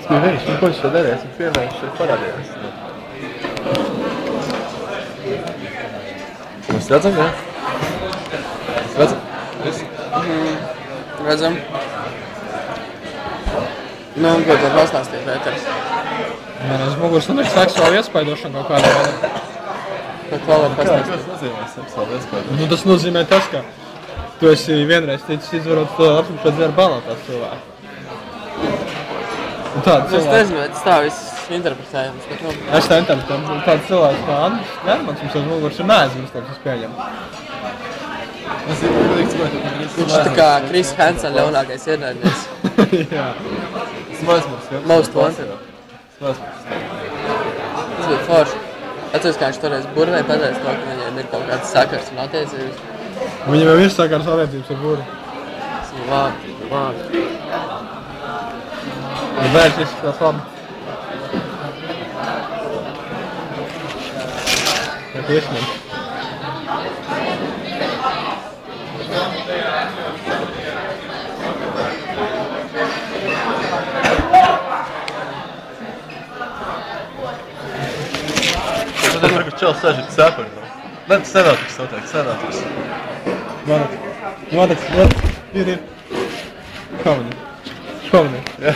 Tas bija viņš, ko viņš šeit darīja, viņš vienmēr šeit parādījās. Mēs redzam, jā? Mēs redzam? Visi? Redzam. Nu, un ko tad pastāstīt, Pēters? Man uz muguras un ir seksuāli iespaidošana kaut kādā veidā. Ko var pastāstīt? Kas nozīmē seksuāli iespēju? Nu, tas nozīmē tas, ka tu esi vienreiz ticis izvarot to apspriekšot dzēru balā tās cilvēku. Un tāda Es cilvēka. nezinu, bet tā viss interpretējums, bet nu... Es tā interpretēju, tāda cilvēka kā Andris Nermans mums uz muguras ir neaizmirstams, es pieņemu. Es zinu, ka līdz cilvēku, Viņš tā kā Chris Hansen ļaunākais ienaidnieks. Jā. Smaismurs, jā? Most wanted. Smaismurs. Tas bija forši. Atceros, kā viņš toreiz burvē pateica to, ka viņiem ir kaut kāds sakars un attiecības. Viņam jau ir sakars attiecības ar buru. Tas bija vārdi. Bērns izskatās labi. Tā kā iesmēm. Es domāju, ka čels sēž ir cepari. Ne, tas nenātiks noteikti, senātiks. Notiks. Ir. Kā viņi?